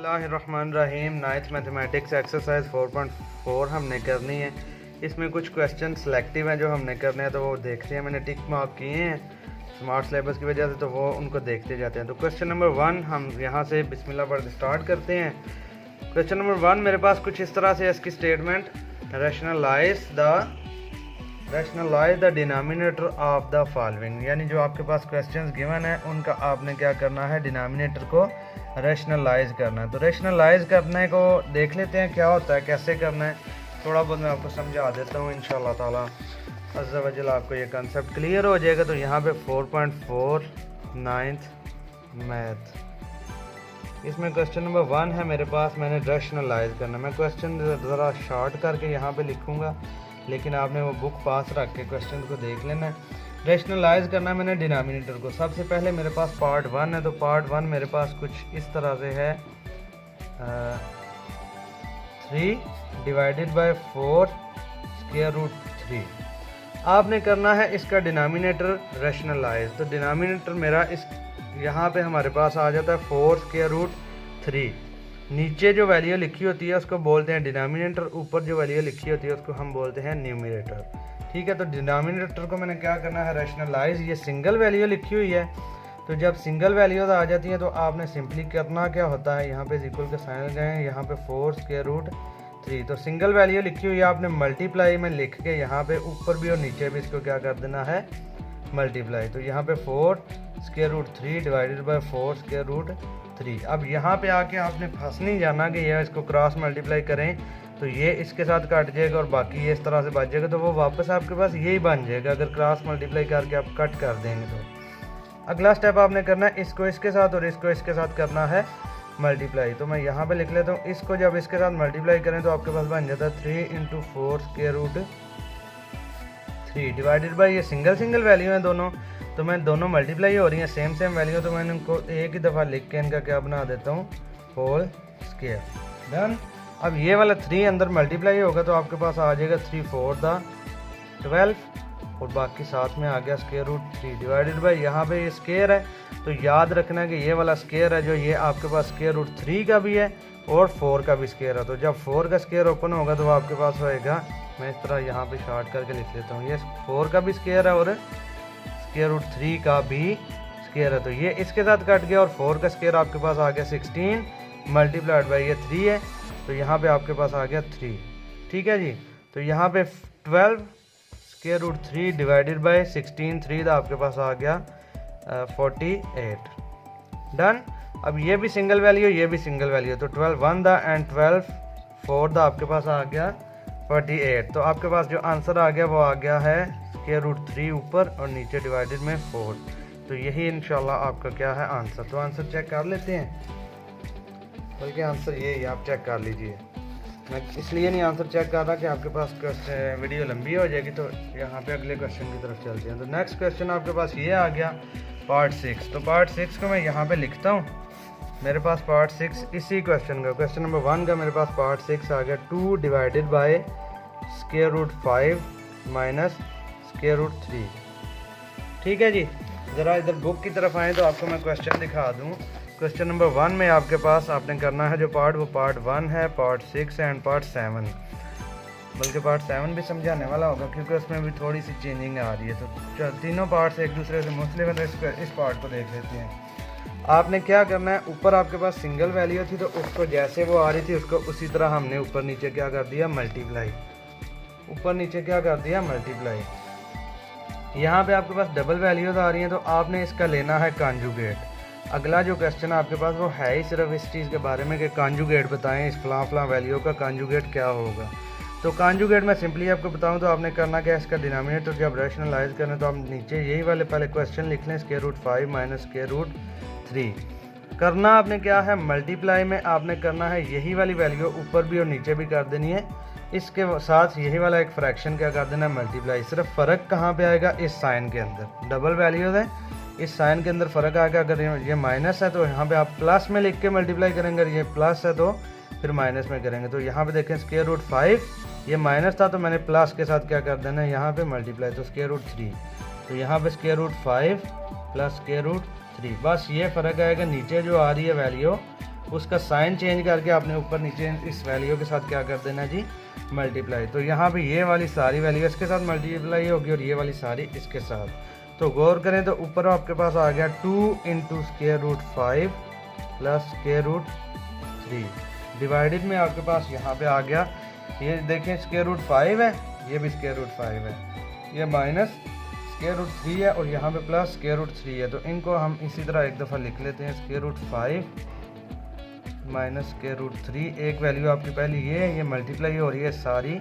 बिस्मिल्लाहिर्रहमानिर्रहीम। Ninth mathematics exercise 4.4 हमने करनी है। इसमें कुछ क्वेश्चन सिलेक्टिव हैं जो हमने करने हैं, तो वो देखते हैं। मैंने टिक मार्क किए हैं स्मार्ट सिलेबस की वजह से, तो वो उनको देखते जाते हैं। तो क्वेश्चन नंबर 1 हम यहाँ से बिस्मिल्लाह पढ़ स्टार्ट करते हैं। क्वेश्चन नंबर 1 मेरे पास कुछ इस तरह से है इसकी statement, rationalise the denominator of the following. यानी जो आपके पास क्वेश्चंस गिवन है उनका आपने क्या करना है, डिनोमिनेटर को रैशनलाइज करना है। तो रैशनलाइज करने को देख लेते हैं क्या होता है, कैसे करना है। थोड़ा बहुत मैं आपको समझा देता हूँ, इंशाअल्लाह ताला अज़्ज़ा वजल आपको ये कंसेप्ट क्लियर हो जाएगा। तो यहाँ पे 4.4 9th मैथ, इसमें क्वेश्चन नंबर 1 है मेरे पास, मैंने रैशनलाइज करना। मैं क्वेश्चन ज़रा शॉर्ट करके यहाँ पे लिखूँगा, लेकिन आपने वो बुक पास रख के क्वेश्चन को देख लेना है। रैशनलाइज करना है मैंने डिनोमिनेटर को। सबसे पहले मेरे पास पार्ट 1 है, तो पार्ट 1 मेरे पास कुछ इस तरह से है, 3 डिवाइडेड बाय 4 स्क्वायर रूट 3। आपने करना है इसका डिनोमिनेटर रैशनलाइज। तो डिनोमिनेटर मेरा इस यहाँ पे हमारे पास आ जाता है 4 स्क्वायर रूट 3। नीचे जो वैल्यू लिखी होती है उसको बोलते हैं डिनोमिनेटर, ऊपर जो वैल्यू लिखी होती है उसको हम बोलते हैं न्यूमरेटर। ठीक है, तो डिनोमिनेटर को मैंने क्या करना है, रैशनलाइज। ये सिंगल वैल्यू लिखी हुई है, तो जब सिंगल वैल्यूज आ जाती हैं तो आपने सिंपली करना क्या होता है, यहाँ पे इक्वल के साइन लगाएं, यहाँ पे 4 स्क्वायर रूट 3। तो सिंगल वैल्यू लिखी हुई है, आपने मल्टीप्लाई में लिख के यहाँ पे ऊपर भी और नीचे भी इसको क्या कर देना है, मल्टीप्लाई। तो यहाँ पे 4 square root 3 divided by 4 square root 3। अब यहाँ पे आके आपने फंस नहीं जाना कि यह इसको क्रॉस मल्टीप्लाई करें तो ये इसके साथ कट जाएगा और बाकी ये इस तरह से बच जाएगा, तो वो वापस आपके पास यही बन जाएगा अगर क्रॉस मल्टीप्लाई करके आप कट कर देंगे। तो अगला स्टेप आपने करना है, इसको इसके साथ और इसको इसके साथ करना है मल्टीप्लाई। तो मैं यहाँ पे लिख लेता हूँ, इसको जब इसके साथ मल्टीप्लाई करें तो आपके पास बन जाता है 3 × 4 स्क्वायर रूट 3 डिवाइडेड बाई, ये सिंगल वैल्यू है दोनों, तो मैं दोनों मल्टीप्लाई हो रही हैं सेम वैल्यू, तो मैंने उनको एक ही दफ़ा लिख के इनका क्या बना देता हूँ, होल स्क्वायर। डन। अब ये वाला 3 अंदर मल्टीप्लाई होगा तो आपके पास आ जाएगा 3 4 12 और बाकी साथ में आ गया स्क्वायर रूट 3 डिवाइडेड बाई, यहाँ पे ये स्क्वायर है तो याद रखना कि ये वाला स्क्वायर है जो ये आपके पास स्क्वायर रूट 3 का भी है और 4 का भी स्क्वायर है। तो जब 4 का स्क्वायर ओपन होगा तो आपके पास होएगा, मैं इस तरह यहाँ पे शॉर्ट करके लिख लेता हूँ, ये 4 का भी स्क्वायर है और स्क्वायर रूट 3 का भी स्क्वायर है। तो ये इसके साथ कट गया और 4 का स्क्वायर आपके पास आ गया 16 मल्टीप्लाइड बाई ये 3 है, तो यहाँ पे आपके पास आ गया 3। ठीक है जी, तो यहाँ पे 12 स्क्वायर रूट 3 डिवाइडेड बाई 16 3 आपके पास आ गया 48। डन। अब ये भी सिंगल वैल्यू, ये भी सिंगल वैल्यू, तो 12 1 एंड 12 4 आपके पास आ गया 48। तो आपके पास जो आंसर आ गया वो आ गया है स्क्वायर रूट 3 ऊपर और नीचे डिवाइडेड में 4। तो यही इंशाल्लाह आपका क्या है आंसर। तो आंसर चेक कर लेते हैं, बल्कि आंसर ये ही आप चेक कर लीजिए। मैं इसलिए नहीं आंसर चेक कर रहा कि आपके पास वीडियो लंबी हो जाएगी, तो यहाँ पे अगले क्वेश्चन की तरफ चलते हैं। तो नेक्स्ट क्वेश्चन आपके पास ये आ गया पार्ट 6। तो पार्ट 6 को मैं यहाँ पे लिखता हूँ, मेरे पास पार्ट 6 इसी क्वेश्चन का, क्वेश्चन नंबर 1 का मेरे पास पार्ट 6 आ गया 2 divided by square root 5 minus square root 3। ठीक है जी, ज़रा इधर बुक की तरफ आएँ तो आपको मैं क्वेश्चन दिखा दूँ। क्वेश्चन नंबर 1 में आपके पास आपने करना है जो पार्ट, वो पार्ट 1 है, पार्ट 6 एंड पार्ट 7। बल्कि पार्ट 7 भी समझाने वाला होगा क्योंकि उसमें भी थोड़ी सी चेंजिंग आ रही है। तो तीनों पार्ट्स एक दूसरे से मुख्तलिफ है, तो इस पार्ट को देख लेते हैं। आपने क्या करना है, ऊपर आपके पास सिंगल वैल्यू थी तो उसको जैसे वो आ रही थी उसको उसी तरह हमने ऊपर नीचे क्या कर दिया, मल्टीप्लाई। ऊपर नीचे क्या कर दिया, मल्टीप्लाई। यहाँ पे आपके पास डबल वैल्यूज आ रही हैं तो आपने इसका लेना है कॉन्जुगेट। अगला जो क्वेश्चन आपके पास वो है ही सिर्फ इस चीज़ के बारे में कि कॉन्जुगेट बताएं, इस फलां वैल्यू का कॉन्जुगेट क्या होगा। तो कॉन्जुगेट मैं सिंपली आपको बताऊं तो आपने करना क्या, इसका डिनोमिनेटर जब रैशनलाइज करना तो आप नीचे यही वाले पहले क्वेश्चन लिख लें, square root 5 minus square root 3। करना आपने क्या है, मल्टीप्लाई में आपने करना है यही वाली वैल्यू ऊपर भी और नीचे भी कर देनी है, इसके साथ यही वाला एक फ्रैक्शन क्या कर देना है, मल्टीप्लाई। सिर्फ फ़र्क कहाँ पे आएगा, इस साइन के अंदर। डबल वैल्यूज है, इस साइन के अंदर फ़र्क आएगा। अगर ये माइनस है तो यहाँ पे आप प्लस में लिख के मल्टीप्लाई करेंगे, अगर ये प्लस है तो फिर माइनस में करेंगे। तो यहाँ पे देखें स्क्वायर रूट 5 ये माइनस था तो मैंने प्लस के साथ क्या कर देना है, यहाँ पे मल्टीप्लाई, तो स्क्वायर रूट 3। तो यहाँ पे square root 5 plus square root 3, बस ये फ़र्क आएगा। नीचे जो आ रही है वैल्यू उसका साइन चेंज करके आपने ऊपर नीचे इस वैल्यू के साथ क्या कर देना जी, मल्टीप्लाई। तो यहाँ पे ये वाली सारी वैल्यू इसके साथ मल्टीप्लाई होगी और ये वाली सारी इसके साथ। तो गौर करें तो ऊपर आपके पास आ गया 2 into square root 5 plus square root 3 divided में आपके पास यहाँ पे आ गया, ये देखें स्क्वायर रूट 5 है, ये भी स्क्वायर रूट 5 है, ये माइनस स्क्वायर रूट 3 है और यहाँ पे प्लस स्क्वायर रूट 3 है। तो इनको हम इसी तरह एक दफ़ा लिख लेते हैं, square root 5 minus square root 3। एक वैल्यू आपकी पहली ये मल्टीप्लाई हो रही है सारी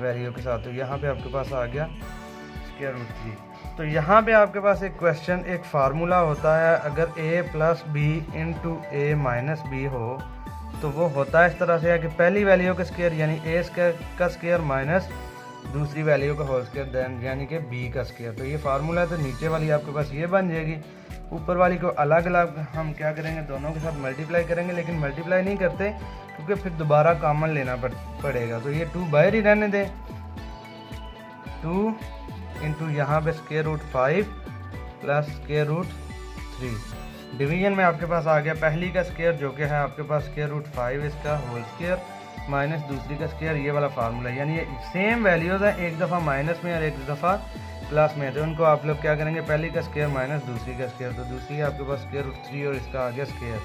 वैल्यू के साथ। तो यहाँ पे आपके पास आ गया स्क्वायर रूट 3। तो यहाँ पे आपके पास एक क्वेश्चन, एक फार्मूला होता है, अगर a plus b into a minus b हो तो वो होता है इस तरह से है कि पहली वैल्यू का स्क्वायर यानी a स्क्वायर का स्क्वायर माइनस दूसरी वैल्यू का होल स्क्वायर देन यानी कि b का स्क्वायर। तो ये फार्मूला है। तो नीचे वाली आपके पास ये बन जाएगी, ऊपर वाली को अलग अलग हम क्या करेंगे, दोनों के साथ मल्टीप्लाई करेंगे, लेकिन मल्टीप्लाई नहीं करते क्योंकि फिर दोबारा कॉमन लेना पड़ेगा। तो ये 2 बाहर ही रहने दें, 2 इंटू यहाँ पे square root 5 plus square root 3 division में आपके पास आ गया पहली का स्क्वायर जो कि है आपके पास स्क्वायर रूट 5 इसका होल स्क्वायर माइनस दूसरी का स्क्वायर, ये वाला फार्मूला। यानी ये सेम वैल्यूज़ हैं, एक दफ़ा माइनस में और एक दफ़ा प्लस में। तो उनको आप लोग क्या करेंगे, पहली का स्क्वायर माइनस दूसरी का स्क्वायर। तो दूसरी है आपके पास स्क्वायर रूट 3 और इसका आ गया स्क्वायर।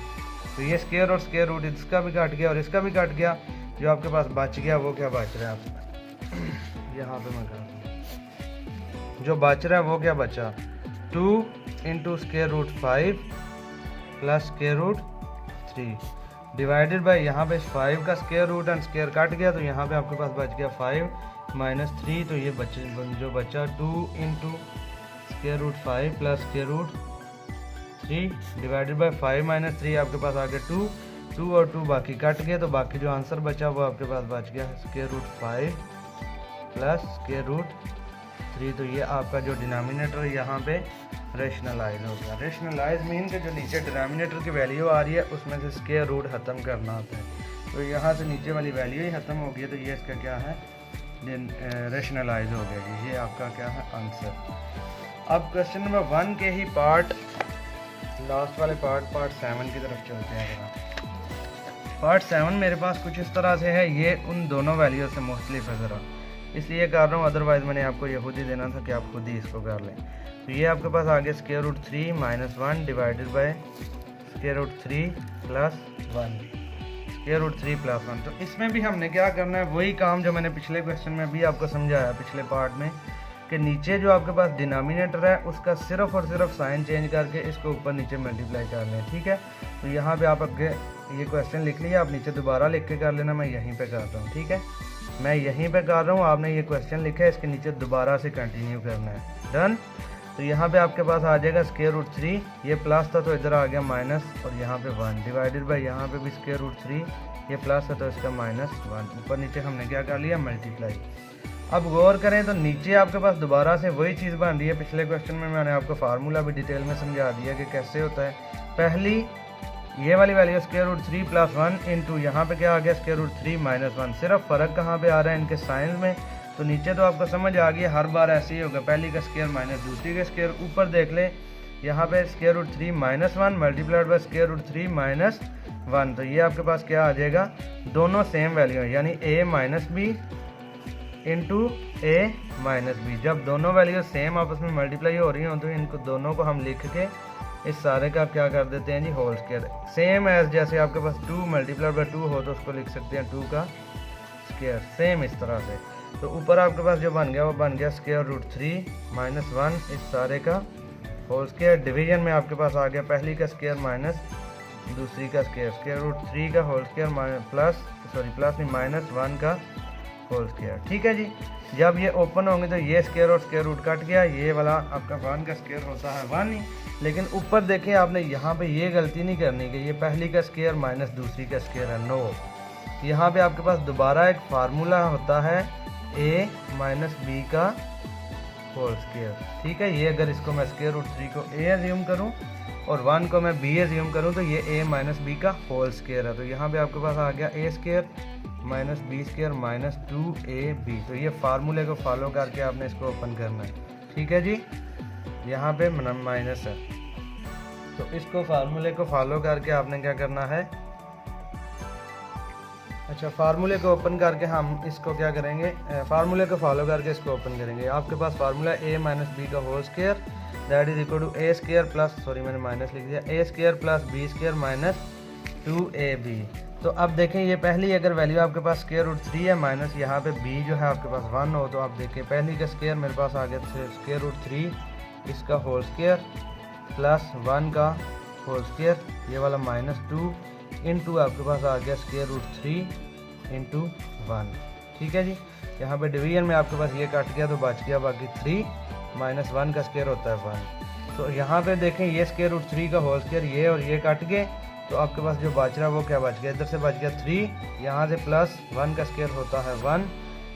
तो ये स्क्वायर और स्क्वायर रूट इसका भी कट गया और इसका भी कट गया। जो आपके पास बच गया वो क्या बच रहा है, आप यहाँ पे मैं करता हूँ, जो बच रहा है वो क्या बचा, 2 into square root 5 plus square root 3 divided by यहाँ पे 5 का square root and square cut गया। तो यहाँ पे आपके पास बच गया 5 माइनस 3। तो ये जो बचा 2 into square root 5 plus square root 3 divided by 5 minus 3 आपके पास आ गया 2 और 2 बाकी कट गए। तो बाकी जो आंसर बचा वो आपके पास बच गया square root 5 plus square root 3। तो ये आपका जो डिनोमिनेटर यहाँ पे रेशनलाइज हो गया। रेशनलाइज मीन के जो नीचे डिनोमिनेटर की वैल्यू आ रही है उसमें से स्क्वायर रूट ख़त्म करना होता है। तो यहाँ से नीचे वाली वैल्यू ही ख़त्म हो गई। तो ये इसका क्या है, रेशनलाइज हो गया जी। ये आपका क्या है आंसर। अब क्वेश्चन नंबर 1 के ही पार्ट लास्ट वाले पार्ट 7 की तरफ चलते हैं। पार्ट 7 मेरे पास कुछ इस तरह से है, ये उन दोनों वैल्यू से मुख्तलिफ है ज़रा, इसलिए कर रहा हूँ, अदरवाइज़ मैंने आपको ये खुद ही देना था कि आप खुद ही इसको कर लें। तो ये आपके पास आ गया square root 3 minus 1 divided by square root 3 plus 1 square root 3 plus 1। तो इसमें भी हमने क्या करना है, वही काम जो मैंने पिछले क्वेश्चन में भी आपको समझाया पिछले पार्ट में, कि नीचे जो आपके पास डिनोमिनेटर है उसका सिर्फ और सिर्फ साइन चेंज करके इसको ऊपर नीचे मल्टीप्लाई कर लें। ठीक है, तो यहाँ पे आप आगे ये क्वेश्चन लिख लिया, आप नीचे दोबारा लिख के कर लेना, मैं यहीं पे कर रहा हूँ। ठीक है, मैं यहीं पे कर रहा हूँ, आपने ये क्वेश्चन लिखा है, इसके नीचे दोबारा से कंटिन्यू करना है। डन। तो यहाँ पे आपके पास आ जाएगा स्क्वायर रूट 3, ये प्लस था तो इधर आ गया माइनस और यहाँ पे 1 डिवाइडेड बाय यहाँ पे भी स्क्वायर रूट 3, ये प्लस है तो इसका माइनस 1। ऊपर नीचे हमने क्या कर लिया, मल्टीप्लाई। अब गौर करें तो नीचे आपके पास दोबारा से वही चीज़ बन रही है। पिछले क्वेश्चन में मैंने आपको फार्मूला भी डिटेल में समझा दिया कि कैसे होता है। पहली ये वाली value square root 3 plus 1 into यहाँ पे क्या आ गया स्क्वायर रूट 3 माइनस 1। सिर्फ फ़र्क कहाँ पे आ रहा है इनके साइंस में। तो नीचे तो आपको समझ आ गई, हर बार ऐसे ही होगा, पहली का स्क्वायर माइनस दूसरी का स्क्वायर। ऊपर देख लें, यहाँ पे square root 3 minus 1 multiplied by square root 3 minus 1। तो ये आपके पास क्या आ जाएगा, दोनों सेम वैल्यू है, यानी a minus b into a minus b. जब दोनों वैल्यू सेम आपस में मल्टीप्लाई हो रही हो तो इनको दोनों को हम लिख के इस सारे का क्या कर देते हैं जी, होल स्क्वायर। सेम एज जैसे आपके पास 2 मल्टीप्लाइड बाय 2 हो तो उसको लिख सकते हैं 2 का स्क्वायर, सेम इस तरह से। तो ऊपर आपके पास जो बन गया वो बन गया स्क्वायर रूट 3 माइनस 1 इस सारे का होल स्क्वायर। डिवीजन में आपके पास आ गया पहली का स्क्वायर माइनस दूसरी का स्क्वायर, स्क्वायर रूट 3 का होल स्क्वायर प्लस नहीं माइनस 1 का होल स्क्वायर। ठीक है जी। जब ये ओपन होंगे तो ये स्क्वायर और स्क्वायर रूट कट गया, ये वाला आपका 1 का स्क्वायर होता है 1 ही। लेकिन ऊपर देखें आपने यहाँ पे ये गलती नहीं करनी कि ये पहली का स्क्वायर माइनस दूसरी का स्क्वायर है, नो। यहाँ पे आपके पास दोबारा एक फार्मूला होता है a माइनस बी का होल स्क्वायर। ठीक है, ये अगर इसको मैं स्क्वायर रूट 3 को a एज्यूम करूँ और 1 को मैं b एज्यूम करूँ तो ये a माइनस बी का होल स्क्वायर है। तो यहाँ पे आपके पास आ गया a square minus b square minus 2ab। तो ये फार्मूले को फॉलो करके आपने इसको ओपन करना है। ठीक है जी, यहाँ पे माइनस है तो इसको फार्मूले को फॉलो करके आपने क्या करना है, अच्छा, फार्मूले को ओपन करके हम इसको क्या करेंगे, फार्मूले को फॉलो करके इसको ओपन करेंगे। आपके पास फार्मूला a माइनस बी का whole square that is equal to A square plus, sorry मैंने माइनस लिख दिया, A square plus B square minus 2ab। तो अब देखें ये पहली अगर वैल्यू आपके पास स्क्वायर रूट 3 है माइनस यहाँ पे b जो है आपके पास 1 हो, तो आप देखें पहली का स्क्वायर मेरे पास आ गया स्क्वायर रूट 3 इसका होल स्क्वायर प्लस 1 का होल स्क्वायर, ये वाला माइनस 2 इंटू आपके पास आ गया स्क्वायर रूट 3 इंटू 1। ठीक है जी, यहाँ पे डिवीजन में आपके पास ये कट गया तो बच गया बाकी 3 माइनस 1 का स्क्वायर होता है 1। तो यहाँ पे देखें ये स्क्वायर रूट 3 का होल स्क्वायर ये और ये कट गए, तो आपके पास जो बच रहा है वो क्या बच गया, इधर से बच गया 3, यहाँ से प्लस 1 का स्क्वायर होता है 1,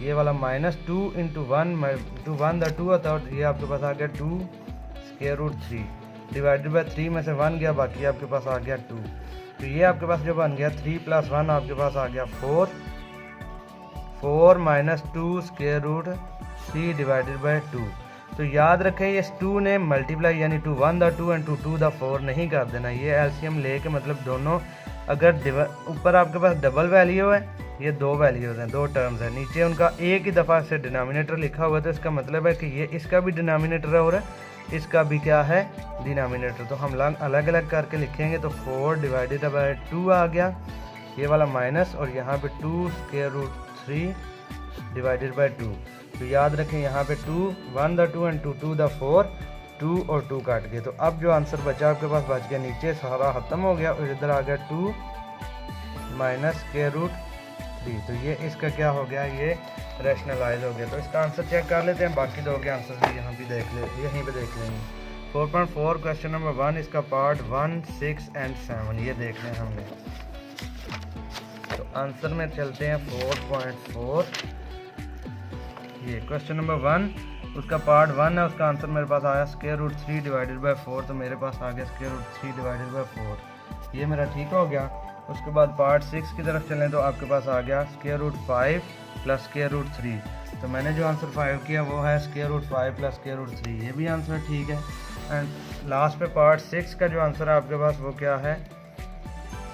ये वाला माइनस 2 इंटू 1 टू 1 द 2 होता है, और ये आपके पास आ गया 2 स्क्वायर रूट 3 डिवाइडेड बाई 3 में से 1 गया, बाकी आपके पास आ गया 2। तो ये आपके पास जो बन गया 3 प्लस 1 आपके पास आ गया 4 minus 2 square root 3 divided by 2। तो याद रखें ये 2 ने मल्टीप्लाई यानी 2 1 द 2 एंड 2 2 द 4 नहीं कर देना, ये एलसीएम लेके मतलब दोनों अगर ऊपर आपके पास डबल वैल्यू है, ये दो वैल्यूज़ हैं, दो टर्म्स हैं, नीचे उनका एक ही दफ़ा से डिनोमिनेटर लिखा हुआ है, तो इसका मतलब है कि ये इसका भी डिनोमिनेटर है और इसका भी क्या है डिनोमिनेटर। तो हम अलग अलग करके लिखेंगे, तो 4 डिवाइडेड बाई 2 आ गया, ये वाला माइनस, और यहाँ पे 2 स्क्वायर रूट 3 डिवाइडेड बाई 2। तो याद रखें यहाँ पे 2 1 द 2 एंड 2 2 द 4, 2 और 2 काट गए। तो अब जो आंसर बचा आपके पास बच गया, नीचे सारा ख़त्म हो गया और इधर आ गया 2 माइनस स्क्वायर रूट 3। तो ये इसका क्या हो गया, ये रैशनलाइज हो गया। तो इसका आंसर चेक कर लेते हैं, बाकी दो के आंसर भी यहाँ पे देख ले, यहीं पे देख लेंगे। 4.4 क्वेश्चन नंबर 1 इसका पार्ट 1 6 एंड 7 ये देख लें हमने। तो आंसर में चलते हैं 4.4, ये क्वेश्चन नंबर 1 उसका पार्ट 1 है, उसका आंसर मेरे पास आया स्क्वायर रूट 3 डिवाइडेड बाई 4, तो मेरे पास आ गया स्क्वायर रूट 3 डिवाइडेड बाई 4, ये मेरा ठीक हो गया। उसके बाद पार्ट 6 की तरफ चलें तो आपके पास आ गया square root 5 plus square root 3। तो मैंने जो आंसर 5 किया वो है square root 5 plus square root 3, ये भी आंसर ठीक है। एंड लास्ट पे पार्ट 6 का जो आंसर है आपके पास वो क्या है,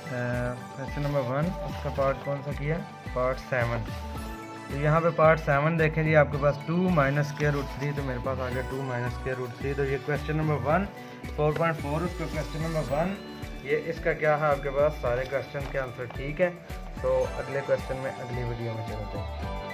क्वेश्चन नंबर 1 उसका पार्ट कौन सा किया, पार्ट 7। तो यहाँ पे पार्ट 7 देखें जी, आपके पास 2 माइनस स्क्वायर रूट 3, तो मेरे पास आ गया 2 माइनस स्क्वायर रूट 3। तो ये क्वेश्चन नंबर 1 4.4 उसका क्वेश्चन नंबर 1, ये इसका क्या है आपके पास सारे क्वेश्चन के आंसर ठीक है। तो अगले क्वेश्चन में अगली वीडियो में चलते हैं।